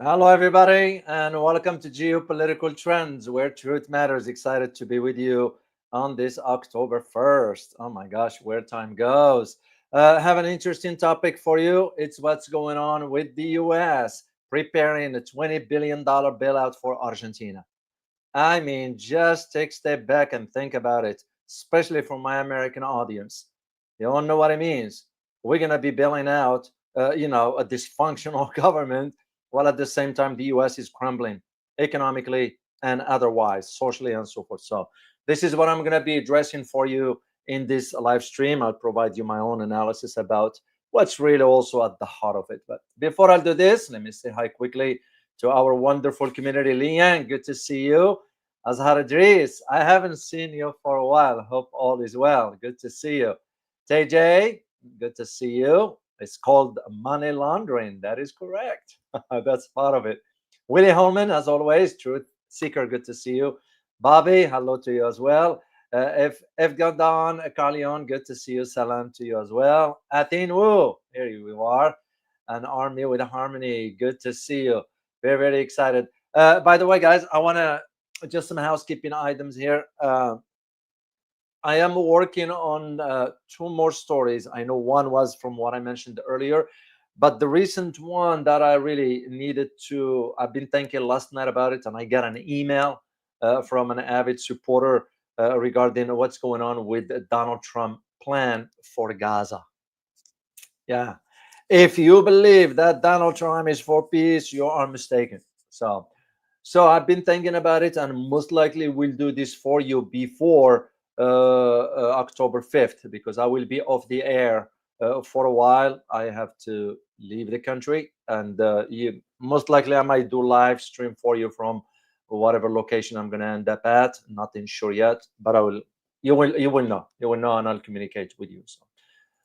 Hello, everybody, and welcome to Geopolitical Trends, where truth matters. Excited to be with you on this October 1st. Oh my gosh, where time goes. Have an interesting topic for you. It's what's going on with the US preparing a $20 billion bailout for Argentina. I mean, just take a step back and think about it, especially for my American audience. You don't know what it means. We're going to be bailing out, a dysfunctional government, while at the same time, the US is crumbling economically and otherwise, socially and so forth. So, this is what I'm going to be addressing for you in this live stream. I'll provide you my own analysis about what's really also at the heart of it. But before I do this, let me say hi quickly to our wonderful community. Liang, good to see you. Azhar Idris, I haven't seen you for a while. Hope all is well. Good to see you. TJ, good to see you. It's called money laundering. That is correct. That's part of it. Willie Holman, as always, Truth Seeker, good to see you. Bobby, hello to you as well. If Gandon, Carleon, good to see you. Salam to you as well. Atin Wu, here you are. An army with harmony. Good to see you. Very, very excited. By the way, guys, I want to just some housekeeping items here. I am working on two more stories. I know one was from what I mentioned earlier, but the recent one that I really needed to, I've been thinking last night about it, and I got an email from an avid supporter regarding what's going on with Donald Trump plan for Gaza. Yeah. If you believe that Donald Trump is for peace, you are mistaken. So I've been thinking about it, and most likely we'll do this for you before October 5th, because I will be off the air for a while. I have to leave the country, and most likely I might do live stream for you from whatever location I'm going to end up at. Nothing sure yet, but I will. You will know, and I'll communicate with you.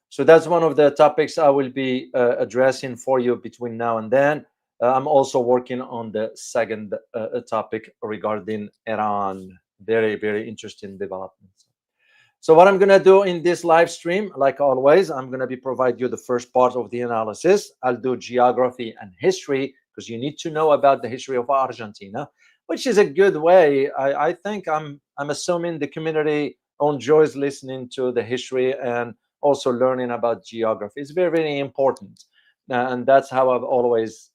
So that's one of the topics I will be addressing for you between now and then. I'm also working on the second topic regarding Iran. Very, very interesting developments. So what I'm going to do in this live stream, like always, I'm going to be provide you the first part of the analysis. I'll do geography and history, because you need to know about the history of Argentina, which is a good way. I think I'm assuming the community enjoys listening to the history and also learning about geography. It's very, very important. And that's how I've always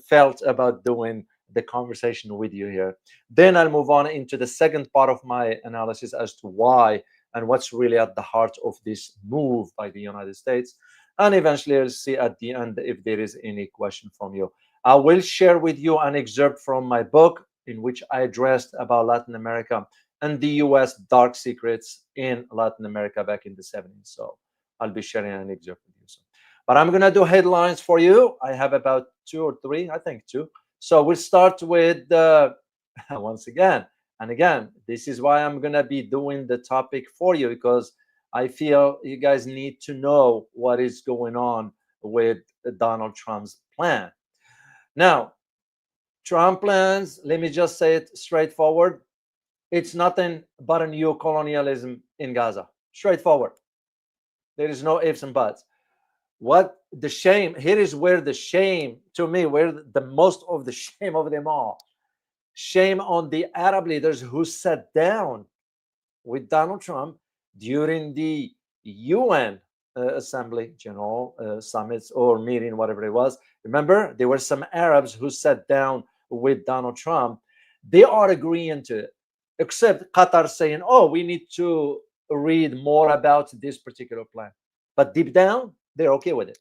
felt about doing the conversation with you here. Then I'll move on into the second part of my analysis as to why and what's really at the heart of this move by the United States. And eventually I'll see at the end if there is any question from you. I will share with you an excerpt from my book in which I addressed about Latin America and the US dark secrets in Latin America back in the 70s. So I'll be sharing an excerpt with you. But I'm going to do headlines for you. I have about two or three, I think two. So we'll start with, once again, and again, this is why I'm going to be doing the topic for you, because I feel you guys need to know what is going on with Donald Trump's plan. Now, Trump plans, let me just say it straightforward. It's nothing but a new colonialism in Gaza. Straightforward. There is no ifs and buts. What the shame, here is where the shame, to me, where the most of the shame of them all. Shame on the Arab leaders who sat down with Donald Trump during the UN Assembly, General Summits or meeting, whatever it was. Remember, there were some Arabs who sat down with Donald Trump. They are agreeing to it, except Qatar saying, oh, we need to read more about this particular plan. But deep down, they're okay with it.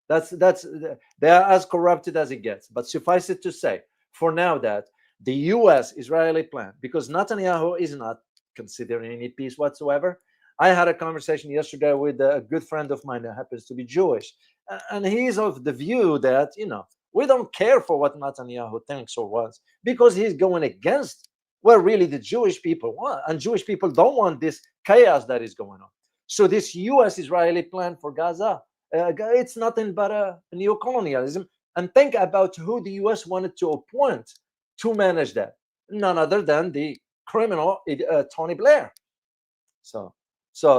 That's they are as corrupted as it gets. But suffice it to say, for now, that the U.S.-Israeli plan, because Netanyahu is not considering any peace whatsoever. I had a conversation yesterday with a good friend of mine that happens to be Jewish, and he's of the view that we don't care for what Netanyahu thinks or wants, because he's going against what really the Jewish people want, and Jewish people don't want this chaos that is going on. So this U.S.-Israeli plan for Gaza, it's nothing but a neo-colonialism. And think about who the U.S. wanted to appoint to manage that. None other than the criminal Tony Blair. So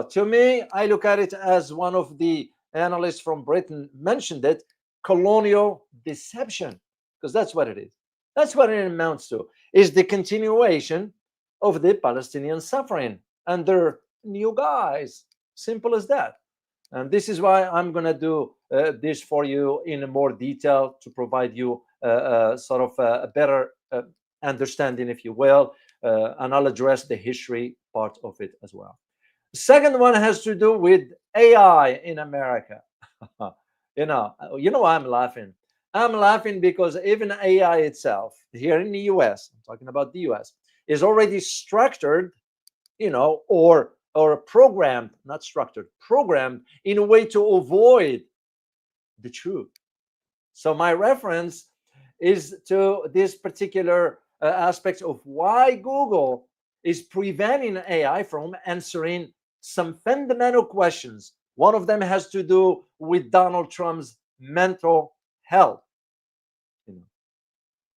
to me, I look at it as one of the analysts from Britain mentioned it, colonial deception. because that's what it is. That's what it amounts to, is the continuation of the Palestinian suffering under new guys. Simple as that. And this is why I'm going to do this for you in more detail to provide you sort of a better understanding, if you will, and I'll address the history part of it as well. Second one has to do with AI in America. You know why I'm laughing? I'm laughing because even AI itself here in the US, I'm talking about the US, is already structured, or programmed, not structured, programmed in a way to avoid the truth. So my reference is to this particular aspect of why Google is preventing AI from answering some fundamental questions. One of them has to do with Donald Trump's mental health.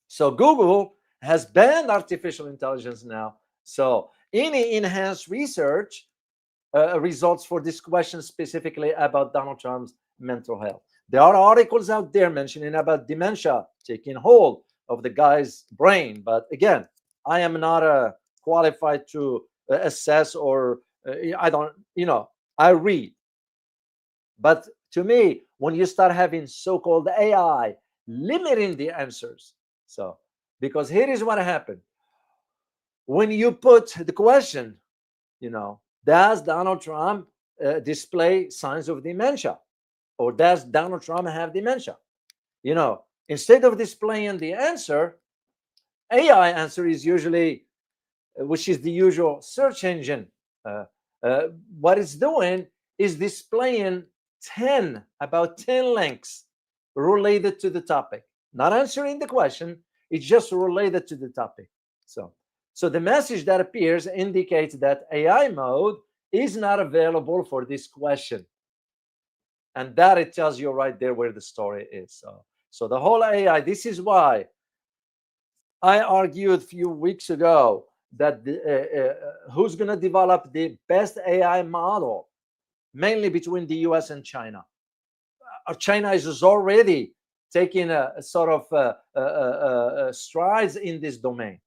So Google has banned artificial intelligence now. So any enhanced research results for this question specifically about Donald Trump's mental health. There are articles out there mentioning about dementia taking hold of the guy's brain. But again, I am not qualified to assess, or I don't, I read. But to me, when you start having so-called AI limiting the answers, so because here is what happened. When you put the question, does Donald Trump display signs of dementia? Or does Donald Trump have dementia? Instead of displaying the answer, AI answer is usually, which is the usual search engine. What it's doing is displaying about 10 links related to the topic. Not answering the question, it's just related to the topic. So the message that appears indicates that AI mode is not available for this question. And that it tells you right there where the story is. So the whole AI, this is why I argued a few weeks ago that who's going to develop the best AI model, mainly between the US and China. China is already taking a sort of strides in this domain.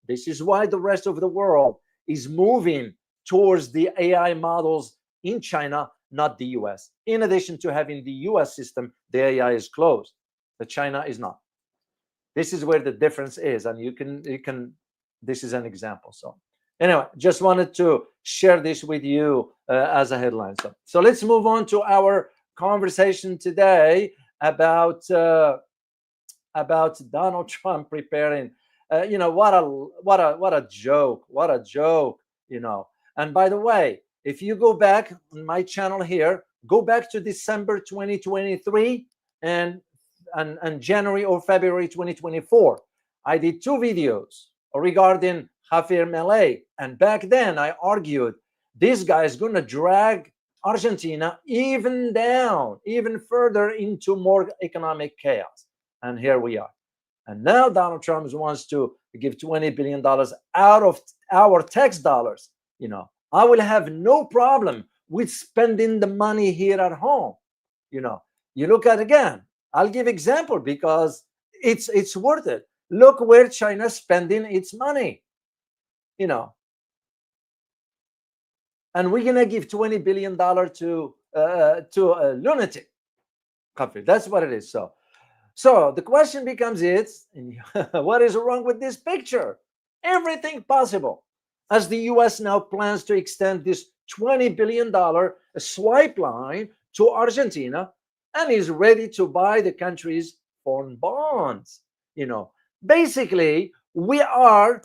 This is why the rest of the world is moving towards the AI models in China, not the US. In addition to having the US system, the AI is closed. The China is not. This is where the difference is, and you can. This is an example. So anyway, just wanted to share this with you as a headline. So let's move on to our conversation today about Donald Trump preparing. What a joke! What a joke! And by the way, if you go back on my channel here, go back to December 2023 and January or February 2024. I did 2 videos regarding Javier Milei, and back then I argued this guy is going to drag Argentina even further into more economic chaos. And here we are. And now Donald Trump wants to give $20 billion out of our tax dollars. I will have no problem with spending the money here at home. You look at, again, I'll give example because it's worth it. Look where China's spending its money. And we're gonna give $20 billion to a lunatic country. That's what it is. So the question becomes, what is wrong with this picture? Everything possible, as the US now plans to extend this $20 billion swipe line to Argentina and is ready to buy the country's foreign bonds. Basically, we are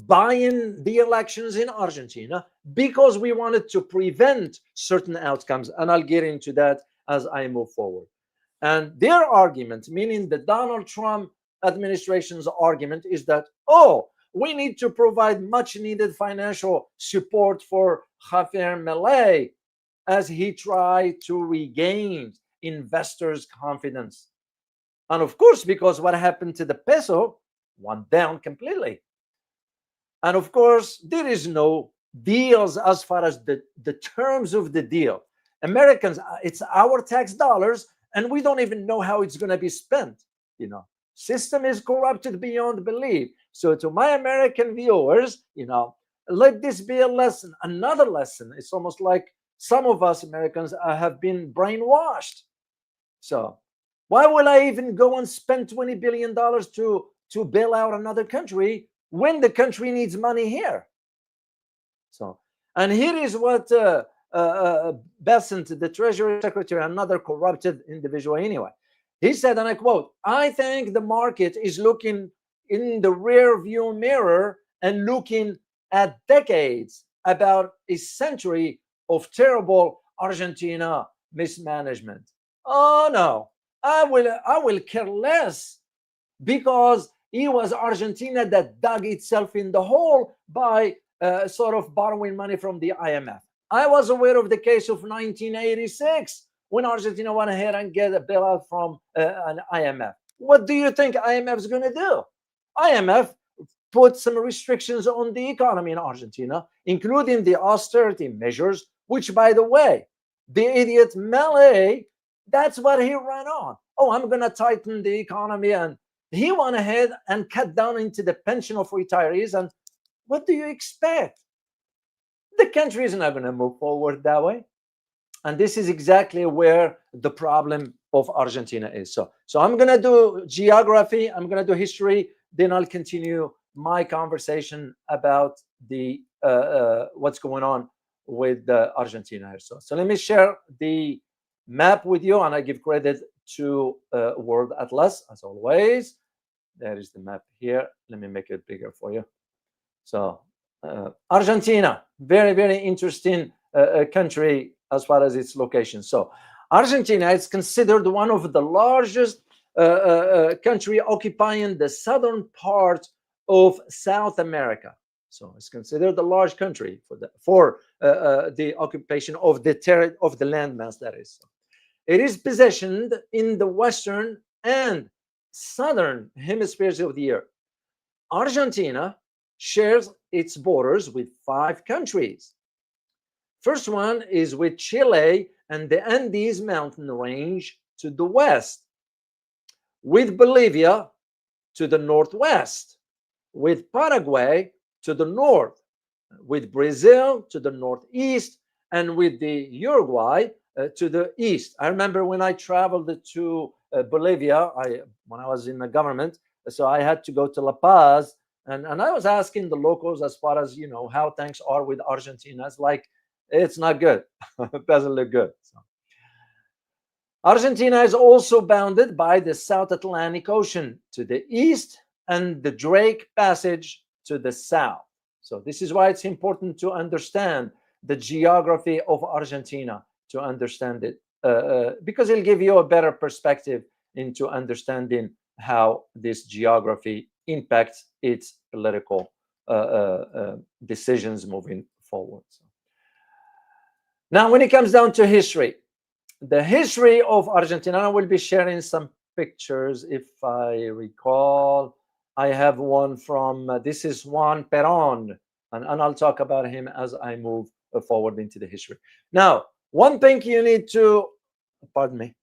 buying the elections in Argentina because we wanted to prevent certain outcomes. And I'll get into that as I move forward. And their argument, meaning the Donald Trump administration's argument, is that, we need to provide much needed financial support for Javier Milei as he tried to regain investors' confidence. And of course, because what happened to the peso went down completely. And of course, there is no deals as far as the terms of the deal. Americans, it's our tax dollars, and we don't even know how it's going to be spent. System is corrupted beyond belief. So to my American viewers, let this be a lesson, another lesson. It's almost like some of us Americans have been brainwashed. So why will I even go and spend $20 billion to bail out another country when the country needs money here? So, and here is what Bessent, the Treasury Secretary, another corrupted individual anyway, he said, and I quote, "I think the market is looking in the rear view mirror and looking at decades, about a century of terrible Argentina mismanagement. Oh no, I will care less, because it was Argentina that dug itself in the hole by sort of borrowing money from the IMF. I was aware of the case of 1986 when Argentina went ahead and get a bailout from an IMF. What do you think IMF is going to do? IMF put some restrictions on the economy in Argentina, including the austerity measures, which, by the way, the idiot Milei, that's what he ran on. Oh, I'm going to tighten the economy. And he went ahead and cut down into the pension of retirees. And what do you expect? The country is not going to move forward that way. And this is exactly where the problem of Argentina is. So I'm going to do geography, I'm going to do history, then I'll continue my conversation about the what's going on with Argentina here. So let me share the map with you, and I give credit to World Atlas as always. There is the map here. Let me make it bigger for you. So Argentina, very, very interesting country as far as its location. So Argentina is considered one of the largest country occupying the southern part of South America. So it's considered a large country for the occupation of the landmass, that is. It is positioned in the western and southern hemispheres of the earth. Argentina shares its borders with 5 countries. First one is with Chile and the Andes mountain range to the west, with Bolivia to the northwest, with Paraguay to the north, with Brazil to the northeast, and with the Uruguay to the east. I remember when I traveled to Bolivia, when I was in the government, so I had to go to La Paz, and I was asking the locals as far as, how things are with Argentina. It's like, it's not good. It doesn't look good. So. Argentina is also bounded by the South Atlantic Ocean to the east and the Drake Passage to the south. So this is why it's important to understand the geography of Argentina, to understand it, because it'll give you a better perspective into understanding how this geography impacts its political decisions moving forward. So. Now, when it comes down to history, the history of Argentina, I will be sharing some pictures if I recall. I have one from, this is Juan Perón, and I'll talk about him as I move forward into the history. Now, one thing you need to, pardon me.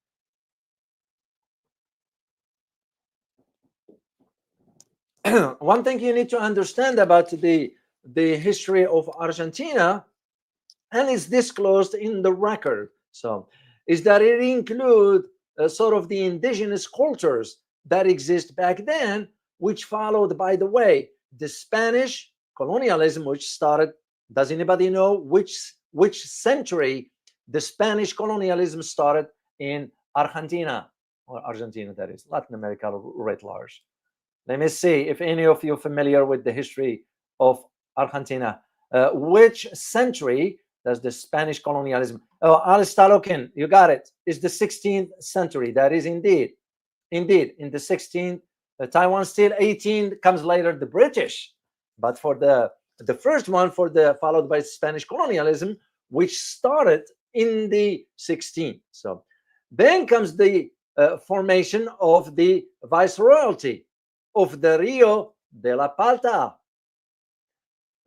One thing you need to understand about the history of Argentina, and it's disclosed in the record, so is that it includes sort of the indigenous cultures that exist back then, which followed, by the way, the Spanish colonialism, which started, does anybody know which century the Spanish colonialism started in Argentina, or Argentina, that is, Latin America writ large? Let me see if any of you are familiar with the history of Argentina. Which century does the Spanish colonialism? Oh, Aristotle, you got it. It's the 16th century. That is indeed in the 16th. Taiwan still 18 comes later, the British. But for the first one, followed by Spanish colonialism, which started in the 16th. So then comes the formation of the viceroyalty of the Rio de la Plata,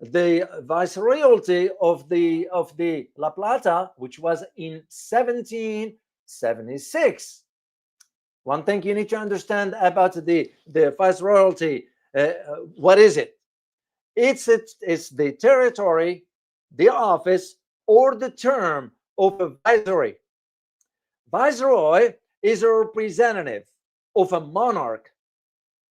the viceroyalty of the La Plata, which was in 1776. One thing you need to understand about the viceroyalty, what is it? It's the territory, the office, or the term of a viceroy. Viceroy is a representative of a monarch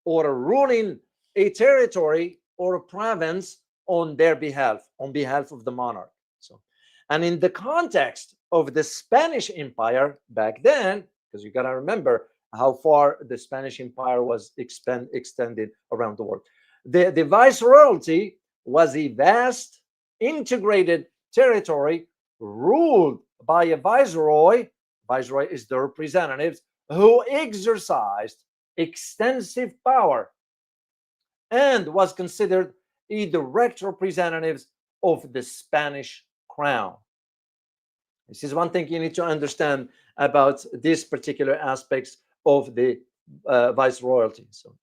or ruling a territory or a province on their behalf, on behalf of the monarch. So, and in the context of the Spanish Empire back then, because you got to remember how far the Spanish Empire was extended around the world, the viceroyalty was a vast, integrated territory ruled by a viceroy. Viceroy is the representatives who exercised extensive power and was considered a direct representative of the Spanish crown. This is one thing you need to understand about these particular aspects of the viceroyalty. So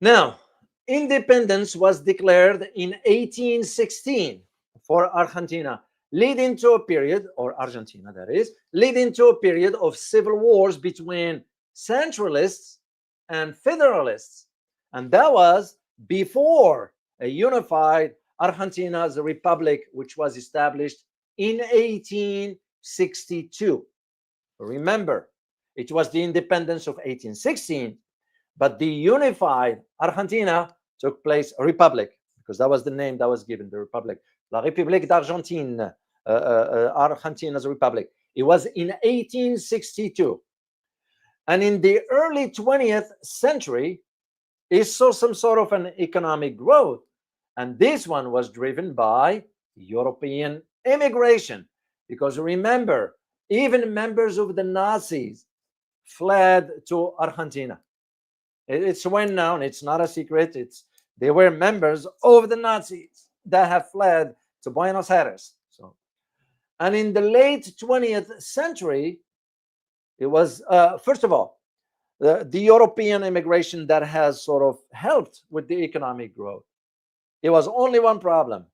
now, independence was declared in 1816 for Argentina, leading to a period, or Argentina that is, leading to a period of civil wars between centralists and federalists. And that was before a unified Argentina's republic, which was established in 1862. Remember, it was the independence of 1816, but the unified Argentina took place, a republic, because that was the name that was given, the republic, La République d'Argentine, Argentina's republic. It was in 1862. And in the early 20th century, it saw some sort of an economic growth. And this one was driven by European immigration. Because remember, even members of the Nazis fled to Argentina. It's well known, it's not a secret. They were members of the Nazis that have fled to Buenos Aires. So, and in the late 20th century, it was, first of all, the European immigration that has sort of helped with the economic growth. It was only one problem,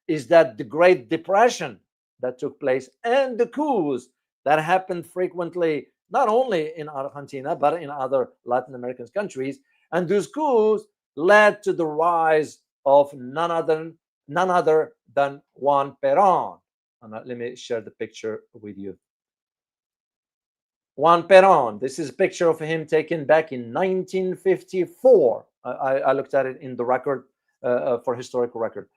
is that the Great Depression that took place and the coups that happened frequently, not only in Argentina, but in other Latin American countries. And those coups led to the rise of none other than Juan Perón. And let me share the picture with you. Juan Perón, this is a picture of him taken back in 1954. I looked at it in the record, for historical record.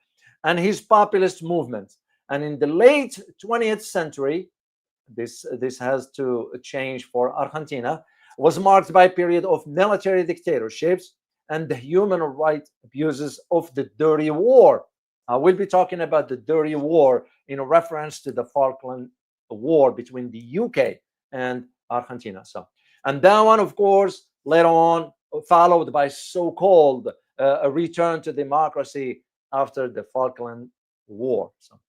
And his populist movement. And in the late 20th century, this has to change for Argentina, was marked by a period of military dictatorships and the human rights abuses of the dirty war. We'll be talking about the dirty war in reference to the Falkland War between the UK and Argentina. So, and that one, of course, later on followed by so-called a return to democracy after the Falkland War. So,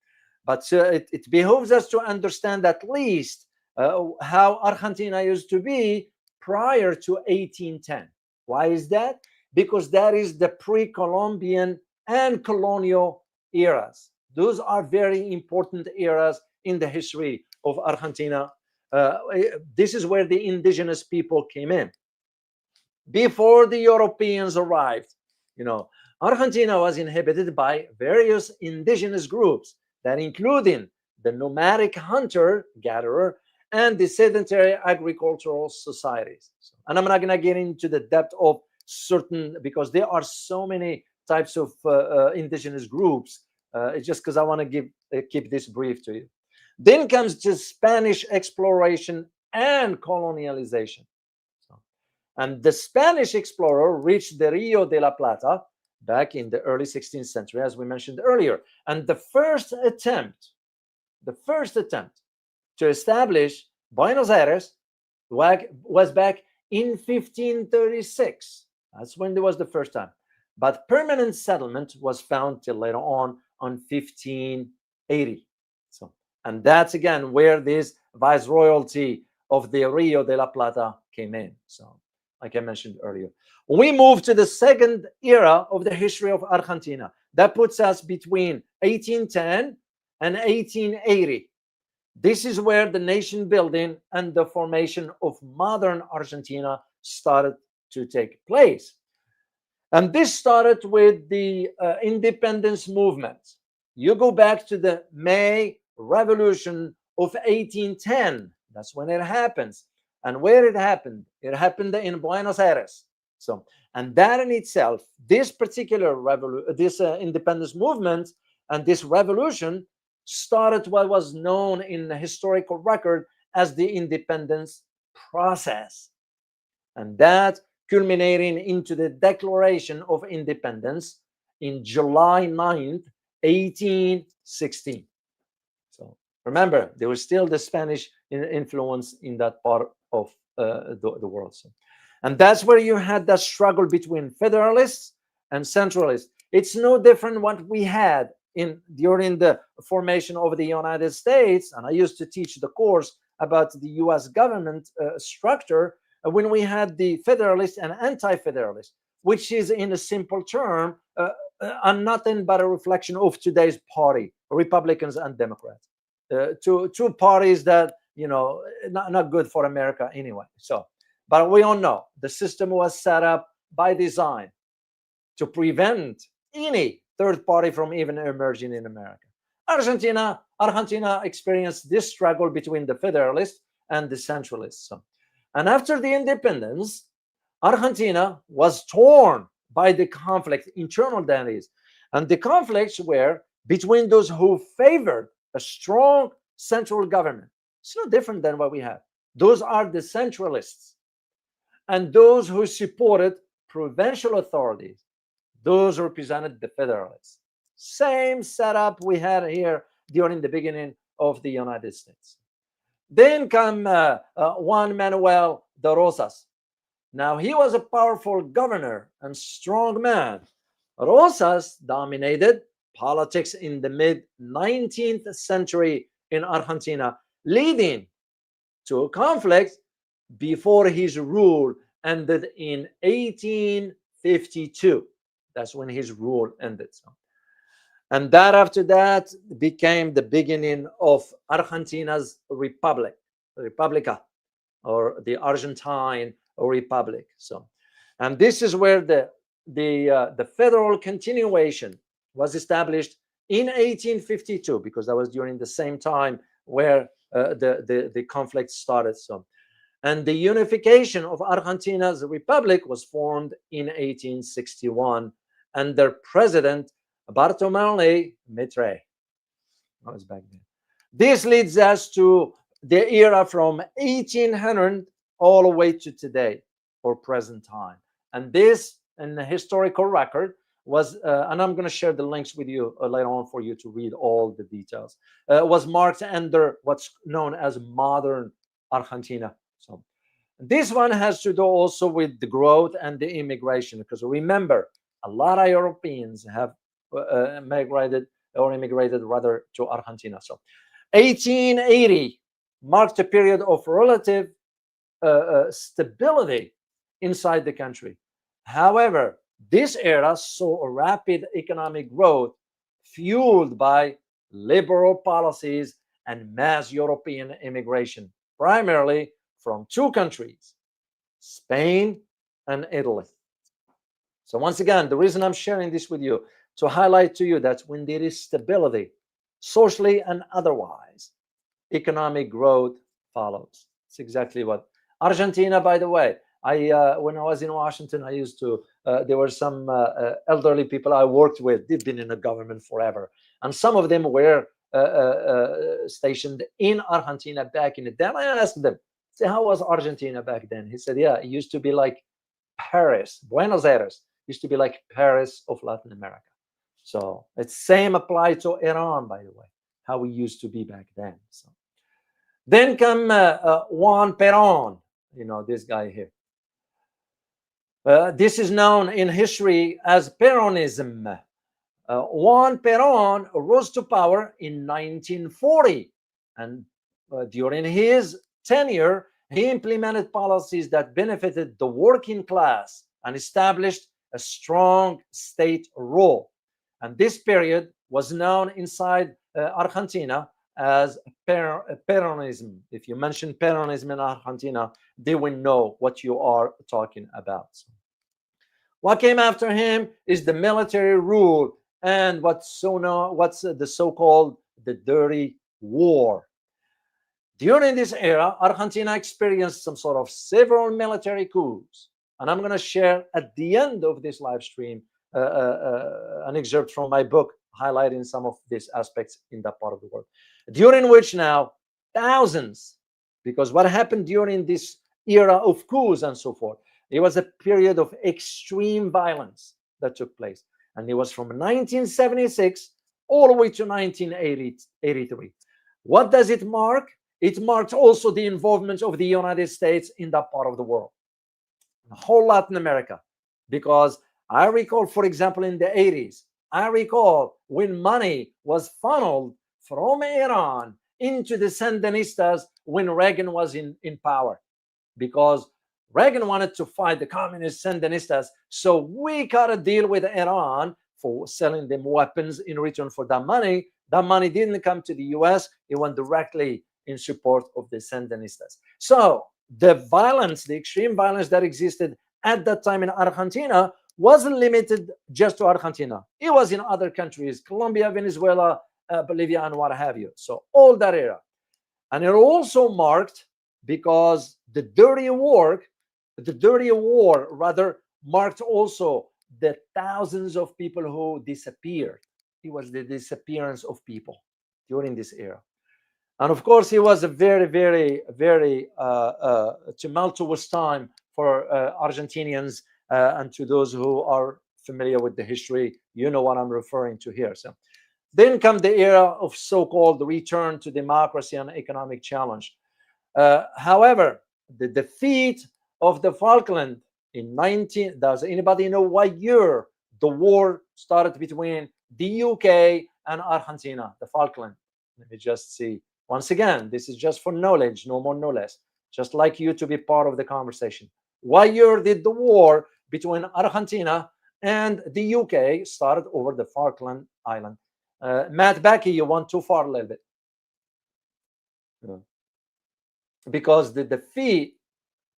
but it behooves us to understand at least how Argentina used to be prior to 1810. Why is that? Because that is the pre-Columbian and colonial eras. Those are very important eras in the history of Argentina. This is where the indigenous people came in. Before the Europeans arrived, Argentina was inhabited by various indigenous groups that including the nomadic hunter-gatherer and the sedentary agricultural societies. And I'm not going to get into the depth of certain, because there are so many types of indigenous groups. It's just because I want to keep this brief to you. Then comes the Spanish exploration and colonialization. And the Spanish explorer reached the Rio de la Plata back in the early 16th century, as we mentioned earlier. And the first attempt to establish Buenos Aires was back in 1536. That's when there was the first time. But permanent settlement was found till later on 1580. So, and that's again where this viceroyalty of the Rio de la Plata came in. So, like I mentioned earlier, we move to the second era of the history of Argentina. That puts us between 1810 and 1880. This is where the nation building and the formation of modern Argentina started to take place. And this started with the independence movement. You go back to the May Revolution of 1810. That's when it happens. And where it happened in Buenos Aires. So, and that in itself, this particular independence movement and this revolution started what was known in the historical record as the independence process. And that culminating into the Declaration of Independence in July 9th, 1816. So remember, there was still the Spanish influence in that part of the world. So, and that's where you had that struggle between federalists and centralists. It's no different what we had during the formation of the United States. And I used to teach the course about the US government structure when we had the Federalists and Anti-Federalists, which is in a simple term nothing but a reflection of today's party, Republicans and Democrats. Two parties that, not good for America anyway. So, but we all know the system was set up by design to prevent any third party from even emerging in America. Argentina experienced this struggle between the Federalists and the Centralists. So, and after the independence, Argentina was torn by the conflict, internal that is. And the conflicts were between those who favored a strong central government. It's no different than what we have. Those are the centralists. And those who supported provincial authorities, those represented the federalists. Same setup we had here during the beginning of the United States. Then come Juan Manuel de Rosas. Now, he was a powerful governor and strong man. Rosas dominated politics in the mid-19th century in Argentina, leading to a conflict before his rule ended in 1852. That's when his rule ended. And that after that became the beginning of Argentina's republic, Republica, or the Argentine Republic. So, and this is where the federal continuation was established in 1852, because that was during the same time where the conflict started. So, and the unification of Argentina's republic was formed in 1861 under President Bartolomé Mitre. That was back then. This leads us to the era from 1800 all the way to today, or present time. And this, in the historical record, was, and I'm going to share the links with you later on for you to read all the details, was marked under what's known as modern Argentina. So this one has to do also with the growth and the immigration, because remember, a lot of Europeans have migrated rather to Argentina. So 1880 marked a period of relative stability inside the country. However, this era saw a rapid economic growth fueled by liberal policies and mass European immigration, primarily from two countries, Spain and Italy. So once again, the reason I'm sharing this with you, to highlight to you that when there is stability, socially and otherwise, economic growth follows. It's exactly what Argentina, by the way, when I was in Washington, I used to, there were some elderly people I worked with. They've been in the government forever. And some of them were stationed in Argentina back in the day. I asked them, say, how was Argentina back then? He said, yeah, it used to be like Paris. Buenos Aires used to be like Paris of Latin America. So it's same applied to Iran, by the way, how we used to be back then. So then come Juan Perón, this guy here. This is known in history as Peronism. Juan Perón rose to power in 1940, and during his tenure, he implemented policies that benefited the working class and established a strong state role. And this period was known inside Argentina as Peronism. If you mention Peronism in Argentina, they will know what you are talking about. What came after him is the military rule and what's the so-called the dirty war. During this era, Argentina experienced some sort of several military coups. And I'm going to share at the end of this live stream an excerpt from my book highlighting some of these aspects in that part of the world. During which now thousands, because what happened during this era of coups and so forth, it was a period of extreme violence that took place. And it was from 1976 all the way to 1983. What does it mark? It marked also the involvement of the United States in that part of the world, the whole Latin America. Because I recall, for example, in the 80s, I recall when money was funneled from Iran into the Sandinistas when Reagan was in power. Because Reagan wanted to fight the communist Sandinistas, so we got a deal with Iran for selling them weapons in return for that money. That money didn't come to the US, it went directly in support of the Sandinistas. So the violence, the extreme violence that existed at that time in Argentina wasn't limited just to Argentina. It was in other countries, Colombia, Venezuela, Bolivia, and what have you. So all that era. And it also marked, because the dirty war rather marked also the thousands of people who disappeared. It was the disappearance of people during this era. And of course, it was a very, very, very tumultuous time for Argentinians. And to those who are familiar with the history, you know what I'm referring to here. So then come the era of so-called return to democracy and economic challenge. However, the defeat of the Falkland in does anybody know what year the war started between the UK and Argentina, the Falkland? Let me just see. Once again, this is just for knowledge, no more, no less. Just like you to be part of the conversation. What year did the war between Argentina and the UK started over the Falkland Island? Matt Becky, you went too far a little bit. Yeah. Because the defeat,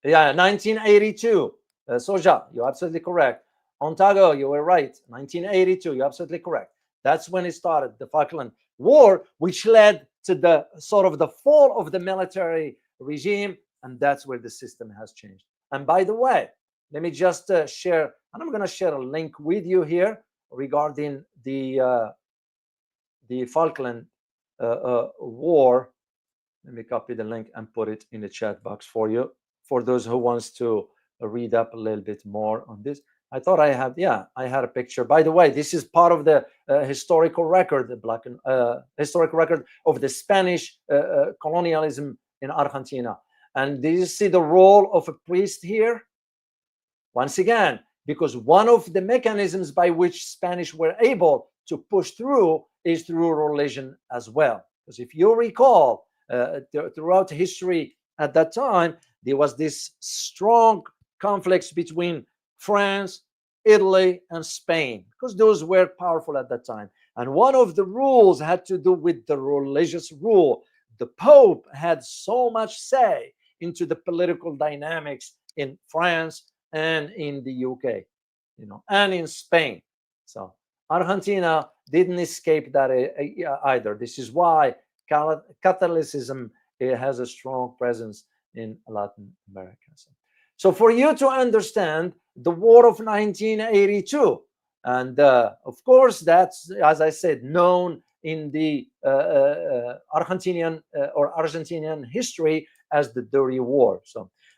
1982. Soja, you're absolutely correct. Ontago, you were right. 1982, you're absolutely correct. That's when it started, the Falkland War, which led to the sort of the fall of the military regime, and that's where the system has changed. And by the way, let me just share, and I'm going to share a link with you here regarding the Falkland War. Let me copy the link and put it in the chat box for you, for those who wants to read up a little bit more on this. I thought I had, I had a picture. By the way, this is part of the historical record, the historic record of the Spanish colonialism in Argentina. And do you see the role of a priest here? Once again, because one of the mechanisms by which Spanish were able to push through is through religion as well. Because if you recall, throughout history at that time, there was this strong conflicts between France, Italy, and Spain, because those were powerful at that time. And one of the rules had to do with the religious rule. The Pope had so much say into the political dynamics in France and in the UK, and in Spain. So Argentina didn't escape that either. This is why Catholicism has a strong presence in Latin America. So for you to understand the War of 1982, and of course that's, as I said, known in the Argentinian history as the Dirty War.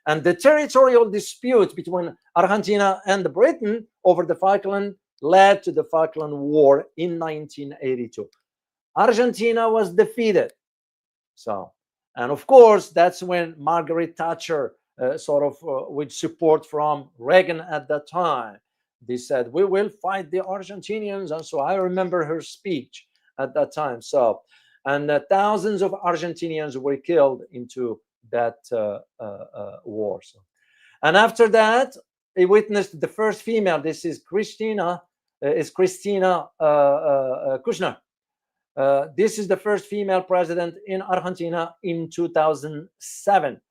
And the territorial dispute between Argentina and Britain over the Falkland led to the Falkland War in 1982. Argentina was defeated. And of course, that's when Margaret Thatcher, with support from Reagan at that time, they said, we will fight the Argentinians. And so I remember her speech at that time. And thousands of Argentinians were killed into that war. And after that, he witnessed the first female. This is Christina Kirchner. This is the first female president in Argentina in 2007.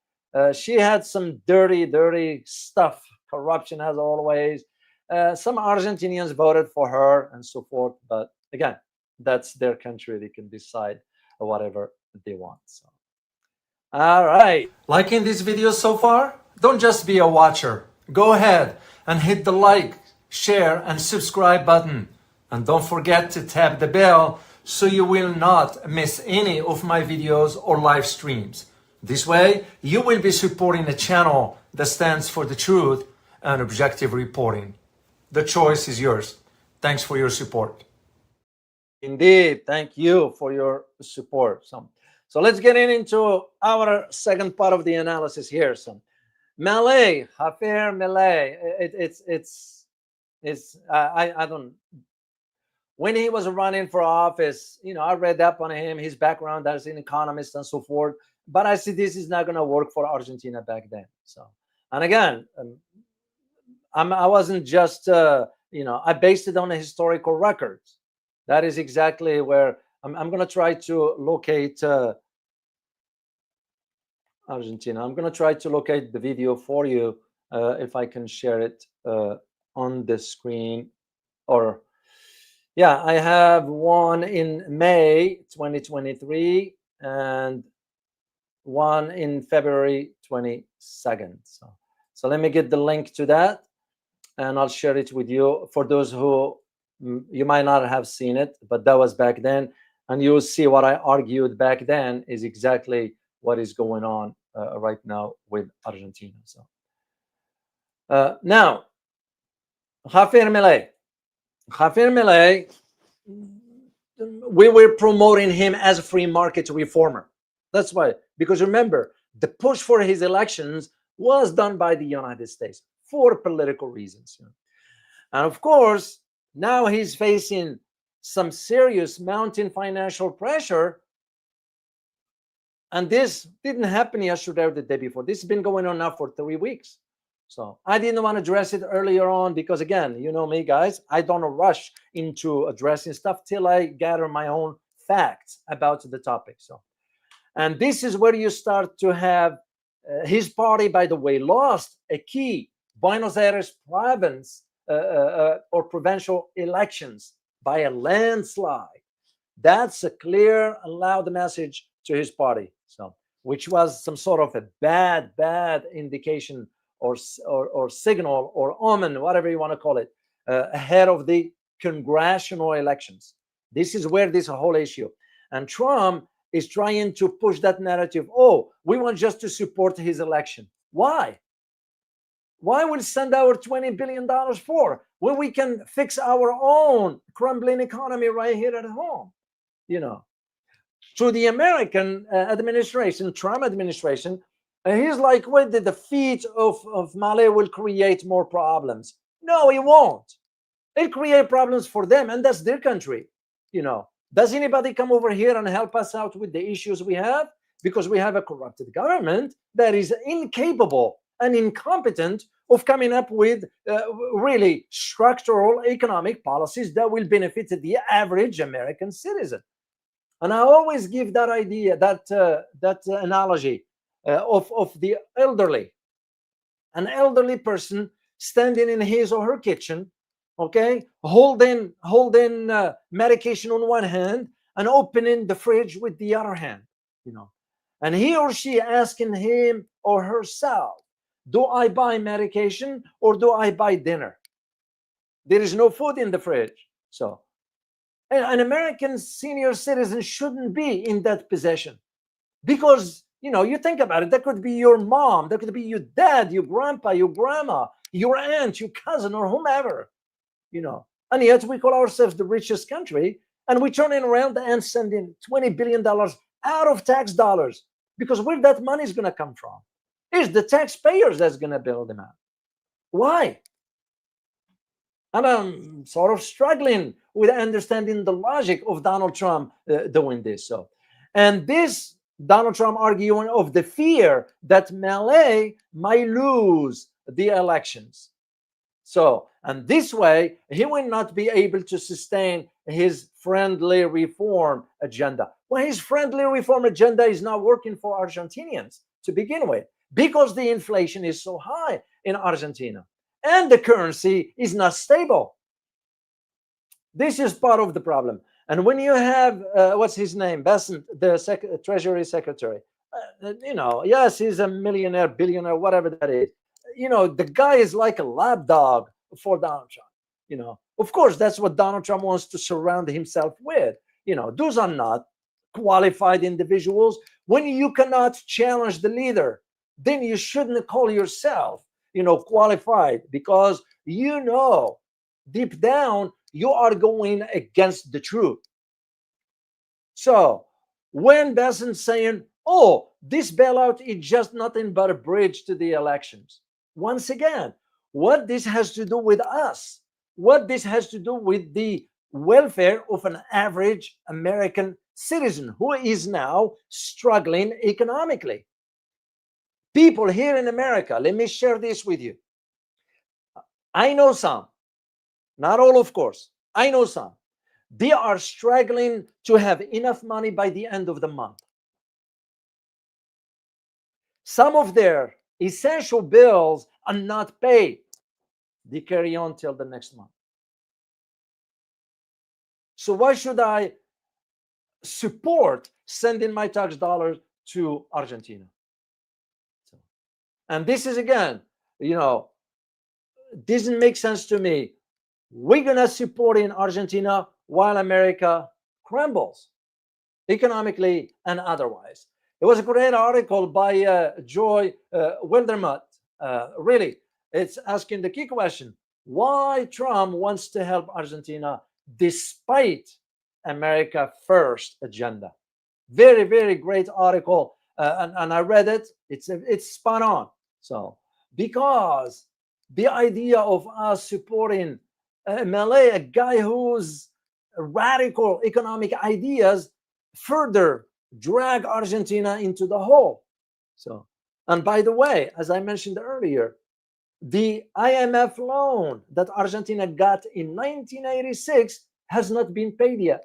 She had some dirty stuff, corruption as always. Some Argentinians voted for her and so forth, but again, that's their country. They can decide whatever they want. So, all right. Liking this video so far? Don't just be a watcher. Go ahead and hit the like, share, and subscribe button. And don't forget to tap the bell so you will not miss any of my videos or live streams. This way, you will be supporting a channel that stands for the truth and objective reporting. The choice is yours. Thanks for your support. Indeed, thank you for your support. So let's get into our second part of the analysis here. So Milei, Javier Milei, I don't. When he was running for office, I read up on him, his background as an economist and so forth. But I see this is not going to work for Argentina back then. So, and again, I wasn't just, I based it on the historical records. That is exactly where I'm going to try to locate Argentina. I'm going to try to locate the video for you if I can share it on the screen. Or, yeah, I have one in May 2023 and one in February 22nd. So let me get the link to that and I'll share it with you for those who you might not have seen it, but that was back then. And you'll see what I argued back then is exactly what is going on right now with Argentina. So now, Javier Milei, we were promoting him as a free market reformer. That's why, because remember, the push for his elections was done by the United States for political reasons. And of course, now he's facing some serious mounting financial pressure. And this didn't happen yesterday or the day before. This has been going on now for 3 weeks. So I didn't want to address it earlier on because, again, you know me, guys, I don't rush into addressing stuff till I gather my own facts about the topic. So, and this is where you start to have his party, by the way, lost a key Buenos Aires province or provincial elections by a landslide. That's a clear and loud message to his party. So, which was some sort of a bad indication or signal or omen, whatever you want to call it, ahead of the congressional elections. This is where this whole issue. And Trump is trying to push that narrative. Oh, we want just to support his election. Why? Why would send our $20 billion for when we can fix our own crumbling economy right here at home? Through the American administration, Trump administration, he's like, well, the defeat of Milei will create more problems. No, it won't. It'll create problems for them, and that's their country. Does anybody come over here and help us out with the issues we have? Because we have a corrupted government that is incapable and incompetent of coming up with really structural economic policies that will benefit the average American citizen. And I always give that idea, that analogy of the elderly. An elderly person standing in his or her kitchen, okay, holding medication on one hand and opening the fridge with the other hand, and he or she asking him or herself, do I buy medication or do I buy dinner? There is no food in the fridge. So an American senior citizen shouldn't be in that position because, you think about it, that could be your mom, that could be your dad, your grandpa, your grandma, your aunt, your cousin, or whomever, and yet we call ourselves the richest country, and we turn it around and send in $20 billion out of tax dollars, because where that money is going to come from is the taxpayers that's going to bail them out. Why? And I'm sort of struggling with understanding the logic of Donald Trump doing this. So, and this Donald Trump arguing of the fear that Milei might lose the elections. So, and this way, he will not be able to sustain his friendly reform agenda. Well, his friendly reform agenda is not working for Argentinians to begin with because the inflation is so high in Argentina and the currency is not stable. This is part of the problem. And when you have, what's his name, Besant, the Treasury Secretary, yes, he's a millionaire, billionaire, whatever that is. The guy is like a lapdog for Donald Trump. Of course, that's what Donald Trump wants to surround himself with. Those are not qualified individuals. When you cannot challenge the leader, then you shouldn't call yourself, qualified, because deep down you are going against the truth. So when Besant's saying, oh, this bailout is just nothing but a bridge to the elections, once again, what this has to do with us, what this has to do with the welfare of an average American citizen who is now struggling economically. People here in America, let me share this with you. I know some, not all, of course. I know some. They are struggling to have enough money by the end of the month. Some of their essential bills are not paid. They carry on till the next month. So why should I support sending my tax dollars to Argentina? And this is, again, doesn't make sense to me. We're going to support in Argentina while America crumbles economically and otherwise. It was a great article by Joy Wildermuth. Really, it's asking the key question: why Trump wants to help Argentina despite America First agenda. Very, very great article, and I read it. It's spot on. So because the idea of us supporting Milei, a guy whose radical economic ideas further drag Argentina into the hole. So, and by the way, as I mentioned earlier, the IMF loan that Argentina got in 1986 has not been paid yet.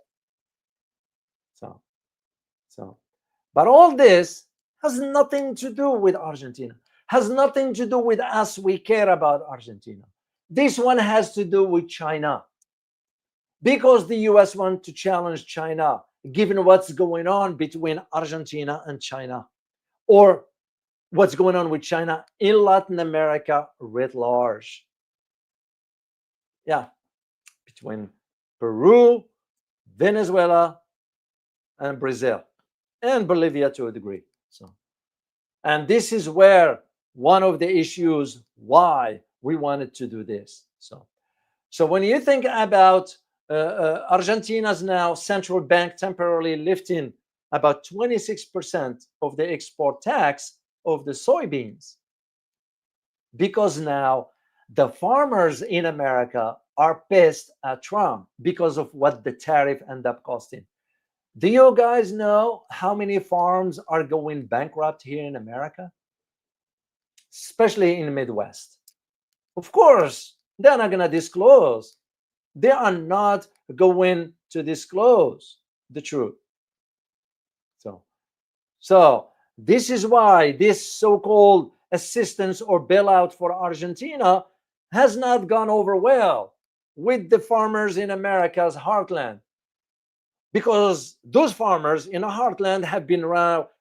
But all this has nothing to do with Argentina, has nothing to do with us. We care about Argentina. This one has to do with China, because the US want to challenge China, given what's going on between Argentina and China, or what's going on with China in Latin America writ large. Yeah, between Peru, Venezuela, and Brazil, and Bolivia to a degree. So, and this is where one of the issues why we wanted to do this. So when you think about Argentina's now central bank temporarily lifting about 26% of the export tax of the soybeans, because now the farmers in America are pissed at Trump because of what the tariff end up costing. Do you guys know how many farms are going bankrupt here in America? Especially in the Midwest. Of course, they're not going to disclose. They are not going to disclose the truth. So this is why this so-called assistance or bailout for Argentina has not gone over well with the farmers in America's heartland, because those farmers in the heartland have been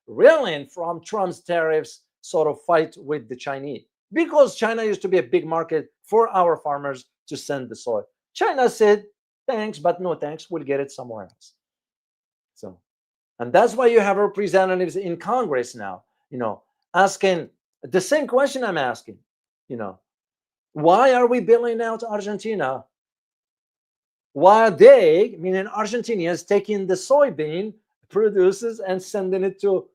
reeling from Trump's tariffs sort of fight with the Chinese, because China used to be a big market for our farmers to send the soy. China said, thanks, but no thanks, we'll get it somewhere else. So, and that's why you have representatives in Congress now, asking the same question I'm asking, why are we bailing out Argentina while they, meaning Argentinians, taking the soybean producers and sending it to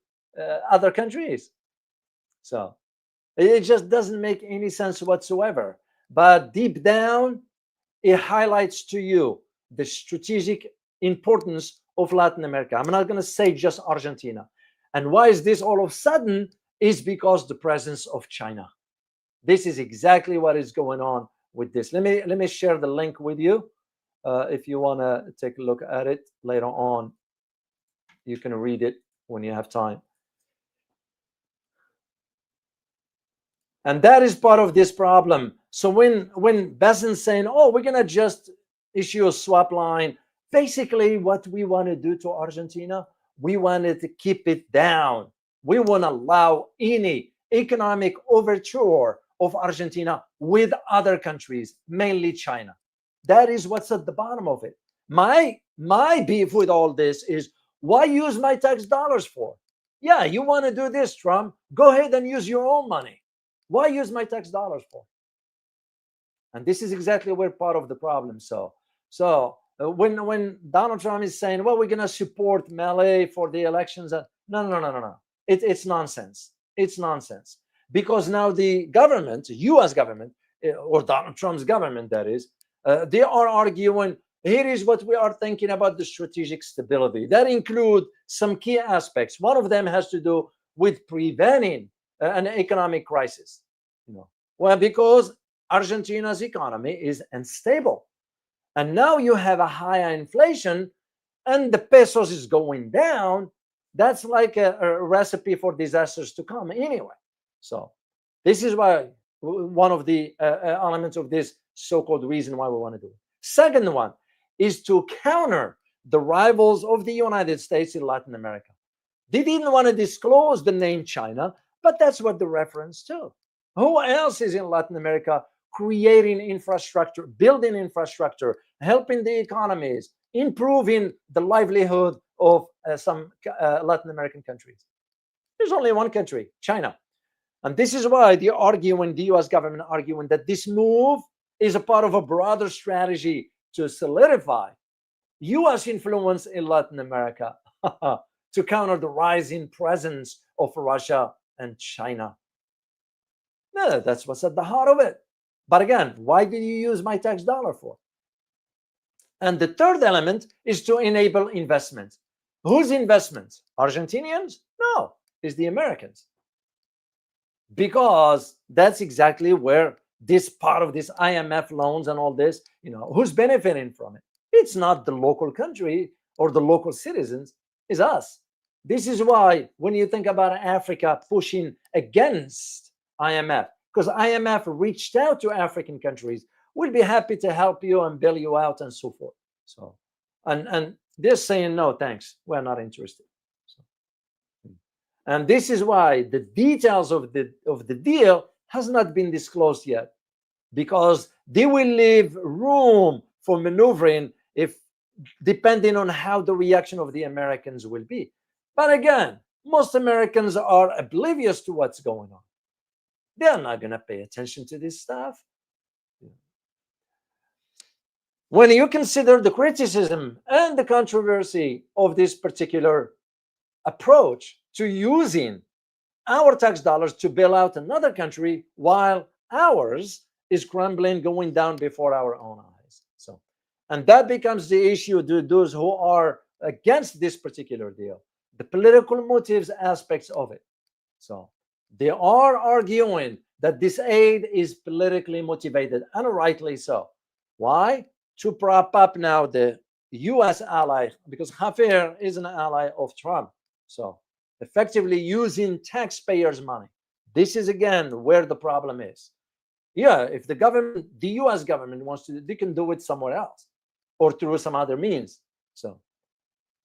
other countries? So it just doesn't make any sense whatsoever. But deep down, it highlights to you the strategic importance of Latin America. I'm not going to say just Argentina. And why is this all of a sudden? Is because the presence of China. This is exactly what is going on with this. Let me share the link with you. If you want to take a look at it later on, you can read it when you have time. And that is part of this problem. So when Besant's saying, oh, we're going to just issue a swap line, basically what we want to do to Argentina, we wanted to keep it down. We won't allow any economic overture of Argentina with other countries, mainly China. That is what's at the bottom of it. My beef with all this is, why use my tax dollars for? Yeah, you want to do this, Trump, go ahead and use your own money. Why use my tax dollars for? And this is exactly where part of the problem. So when Donald Trump is saying, well, we're going to support Milei for the elections, no. It's nonsense. It's nonsense. Because now the government, U.S. government, or Donald Trump's government, that is, they are arguing, here is what we are thinking about the strategic stability. That includes some key aspects. One of them has to do with preventing an economic crisis. Well, because Argentina's economy is unstable. And now you have a higher inflation and the pesos is going down. That's like a recipe for disasters to come anyway. So this is why one of the elements of this so-called reason why we want to do it. Second one is to counter the rivals of the United States in Latin America. They didn't want to disclose the name China, but that's what the reference to. Who else is in Latin America creating infrastructure, building infrastructure, helping the economies, improving the livelihood of some Latin American countries? There's only one country, China. And this is why the U.S. government arguing that this move is a part of a broader strategy to solidify U.S. influence in Latin America to counter the rising presence of Russia and China. No, that's what's at the heart of it. But again, why did you use my tax dollar for? And the third element is to enable investment. Whose investments? Argentinians? No, it's the Americans. Because that's exactly where this part of this IMF loans and all this, who's benefiting from it? It's not the local country or the local citizens, it's us. This is why when you think about Africa pushing against IMF, because IMF reached out to African countries, we'll be happy to help you and bail you out and so forth. So, and they're saying, no, thanks, we're not interested. And this is why the details of the deal has not been disclosed yet, because they will leave room for maneuvering if depending on how the reaction of the Americans will be. But again, most Americans are oblivious to what's going on. They're not going to pay attention to this stuff. When you consider the criticism and the controversy of this particular approach to using our tax dollars to bail out another country while ours is crumbling, going down before our own eyes. So, and that becomes the issue to those who are against this particular deal, the political motives aspects of it. So they are arguing that this aid is politically motivated, and rightly so. Why? To prop up now the U.S. ally, because Javier is an ally of Trump. So effectively using taxpayers' money. This is again where the problem is. Yeah, if the government, the U.S. government wants to, they can do it somewhere else or through some other means. So,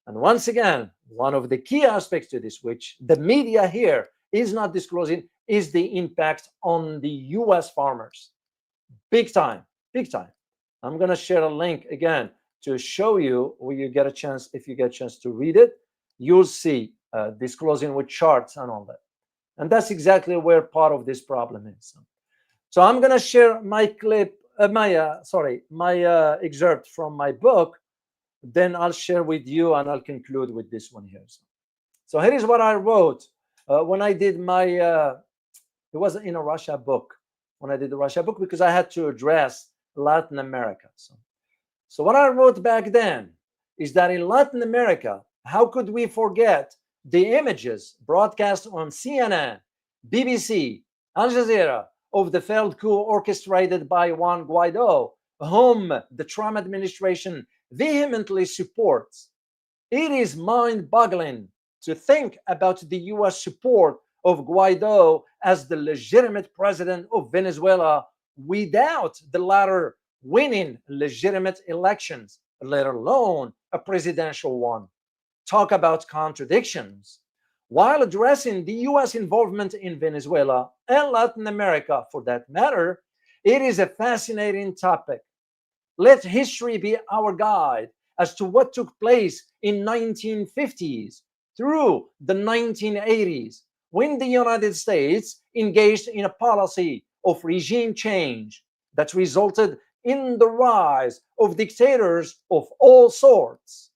and once again, one of the key aspects to this, which the media here is not disclosing, is the impact on the U.S. farmers. Big time, big time. I'm going to share a link again to show you where you get a chance, if you get a chance to read it, you'll see disclosing with charts and all that. And that's exactly where part of this problem is. So I'm going to share my clip, my excerpt from my book. Then I'll share with you and I'll conclude with this one here. So here is what I wrote when I did my, it was in a Russia book, when I did the Russia book, because I had to address Latin America. So what I wrote back then is that in Latin America, how could we forget the images broadcast on CNN, BBC, Al Jazeera of the failed coup orchestrated by Juan Guaido, whom the Trump administration vehemently supports. It is mind-boggling to think about the US support of Guaido as the legitimate president of Venezuela without the latter winning legitimate elections, let alone a presidential one. Talk about contradictions. While addressing the US involvement in Venezuela and Latin America for that matter, it is a fascinating topic. Let history be our guide as to what took place in 1950s through the 1980s when the United States engaged in a policy of regime change that resulted in the rise of dictators of all sorts.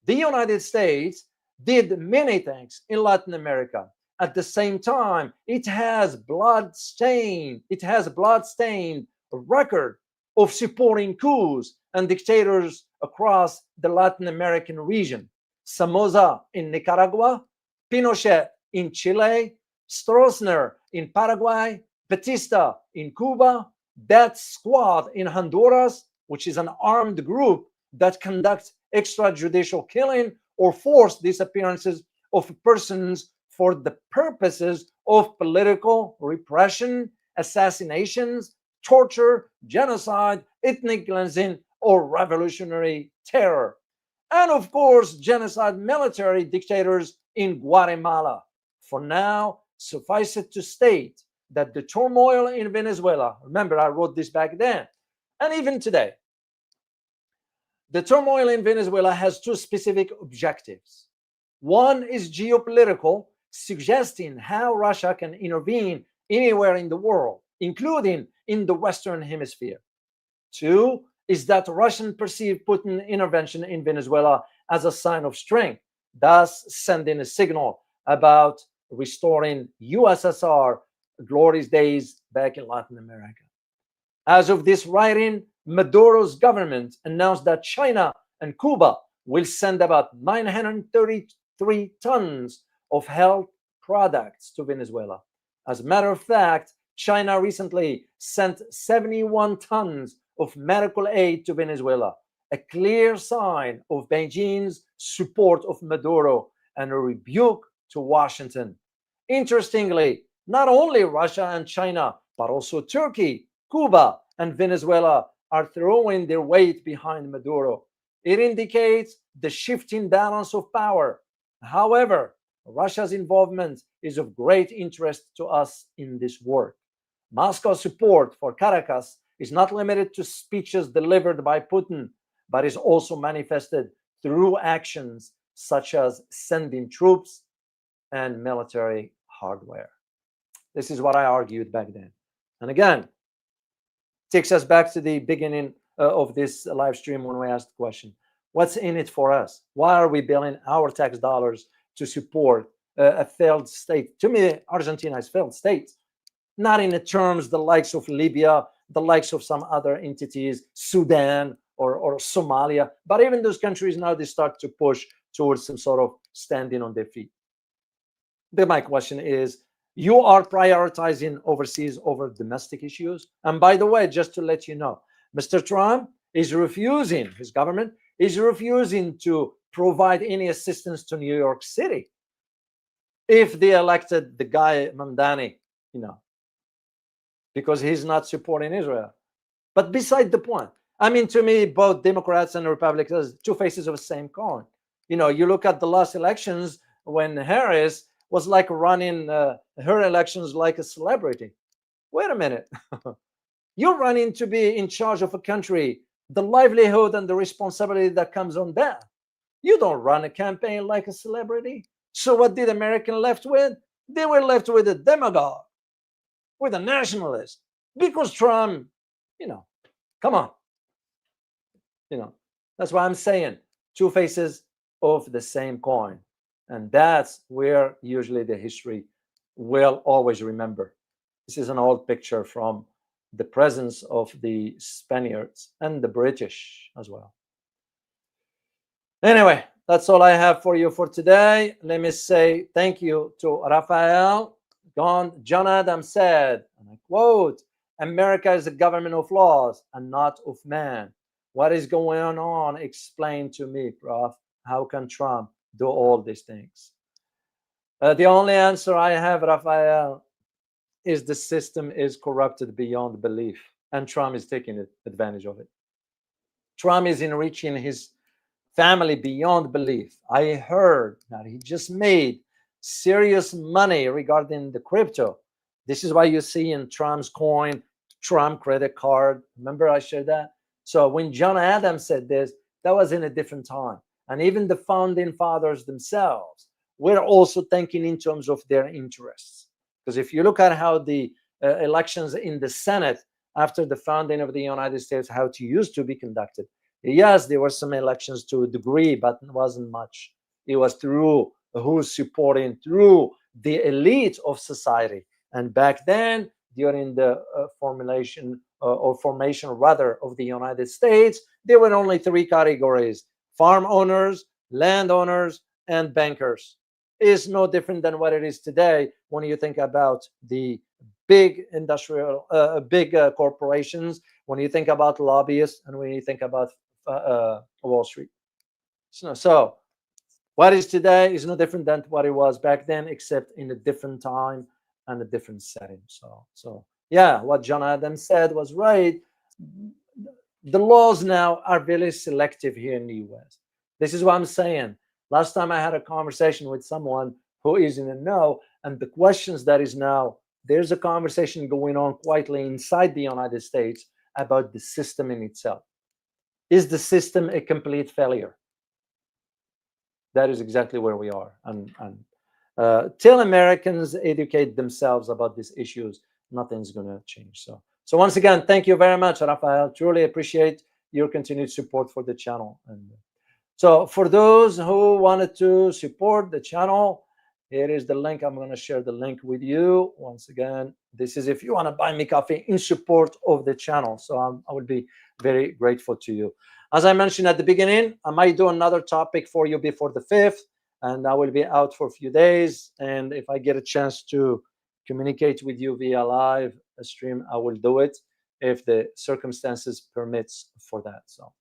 The United States did many things in Latin America. At the same time, it has blood stained record of supporting coups and dictators across the Latin American region. Somoza in Nicaragua, Pinochet in Chile, Stroessner in Paraguay, Batista in Cuba, Death Squad in Honduras, which is an armed group that conducts extrajudicial killing or forced disappearances of persons for the purposes of political repression, assassinations, torture, genocide, ethnic cleansing, or revolutionary terror. And of course, genocide military dictators in Guatemala. For now, suffice it to state that the turmoil in Venezuela, remember I wrote this back then, and even today, the turmoil in Venezuela has two specific objectives. One is geopolitical, suggesting how Russia can intervene anywhere in the world, including in the Western Hemisphere. Two is that Russian perceived Putin intervention in Venezuela as a sign of strength, thus sending a signal about restoring USSR glorious days back in Latin America. As of this writing, Maduro's government announced that China and Cuba will send about 933 tons of health products to Venezuela. As a matter of fact, China recently sent 71 tons of medical aid to Venezuela, a clear sign of Beijing's support of Maduro and a rebuke to Washington. Interestingly, not only Russia and China, but also Turkey, Cuba, and Venezuela are throwing their weight behind Maduro. It indicates the shifting balance of power. However, Russia's involvement is of great interest to us in this work. Moscow's support for Caracas is not limited to speeches delivered by Putin, but is also manifested through actions such as sending troops and military hardware. This is what I argued back then. And again, takes us back to the beginning of this live stream when we asked the question, what's in it for us? Why are we billing our tax dollars to support a failed state? To me, Argentina is a failed state, not in the terms the likes of Libya, the likes of some other entities, Sudan or Somalia, but even those countries now, they start to push towards some sort of standing on their feet. Then my question is, you are prioritizing overseas over domestic issues. And by the way, just to let you know, Mr. Trump is refusing, his government is refusing to provide any assistance to New York City if they elected the guy Mamdani, because he's not supporting Israel. But beside the point, I mean, to me, both Democrats and Republicans, two faces of the same coin. You look at the last elections when Harris was like running her elections like a celebrity. Wait a minute. You're running to be in charge of a country, the livelihood and the responsibility that comes on that. You don't run a campaign like a celebrity. So what did American left with? They were left with a demagogue, with a nationalist, because Trump, come on. That's why I'm saying two faces of the same coin. And that's where usually the history will always remember. This is an old picture from the presence of the Spaniards and the British as well. Anyway, that's all I have for you for today. Let me say thank you to Rafael, John Adams said, and I quote, America is a government of laws and not of man. What is going on? Explain to me, Prof. How can Trump do all these things? The only answer I have, Raphael, is the system is corrupted beyond belief, and Trump is taking advantage of it. Trump is enriching his family beyond belief. I heard that he just made serious money regarding the crypto. This is why you see in Trump's coin, Trump credit card. Remember I shared that? So when John Adams said this, that was in a different time. And even the founding fathers themselves were also thinking in terms of their interests. Because if you look at how the elections in the Senate after the founding of the United States, how it used to be conducted, yes, there were some elections to a degree, but it wasn't much. It was through who's supporting, through the elite of society. And back then, during the formation rather of the United States, there were only three categories: farm owners, landowners, and bankers. Is no different than what it is today when you think about the big industrial, corporations, when you think about lobbyists, and when you think about Wall Street. So what is today is no different than what it was back then, except in a different time and a different setting. So yeah, what John Adams said was right. The laws now are very selective here in the US. This is what I'm saying. Last time I had a conversation with someone who is in the know, and the questions that is now, there's a conversation going on quietly inside the United States about the system in itself. Is the system a complete failure? That is exactly where we are. And till Americans educate themselves about these issues, nothing's going to change. So once again, thank you very much, Raphael. Truly appreciate your continued support for the channel. And so for those who wanted to support the channel, here is the link. I'm going to share the link with you. Once again, this is if you want to buy me coffee in support of the channel. So I would be very grateful to you. As I mentioned at the beginning, I might do another topic for you before the 5th, and I will be out for a few days. And if I get a chance to communicate with you via live stream, I will do it if the circumstances permits for that. So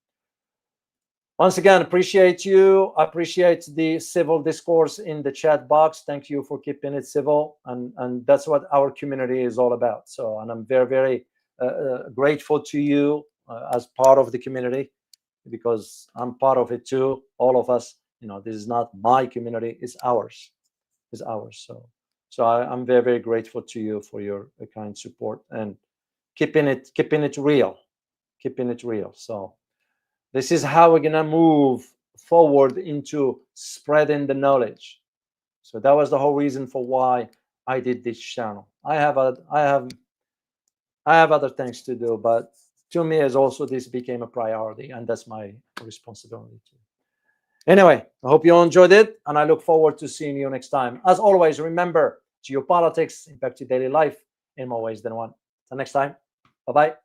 once again, appreciate you. Appreciate the civil discourse in the chat box. Thank you for keeping it civil. And that's what our community is all about. So, and I'm very, very grateful to you as part of the community, because I'm part of it too. All of us, this is not my community, it's ours. It's ours. So I'm very, very grateful to you for your kind support and keeping it real. Keeping it real. So this is how we're gonna move forward into spreading the knowledge. So that was the whole reason for why I did this channel. I have other things to do, but to me, as also this became a priority, and that's my responsibility too. Anyway, I hope you enjoyed it, and I look forward to seeing you next time. As always, remember, geopolitics impact your daily life in more ways than one. Till next time, bye-bye.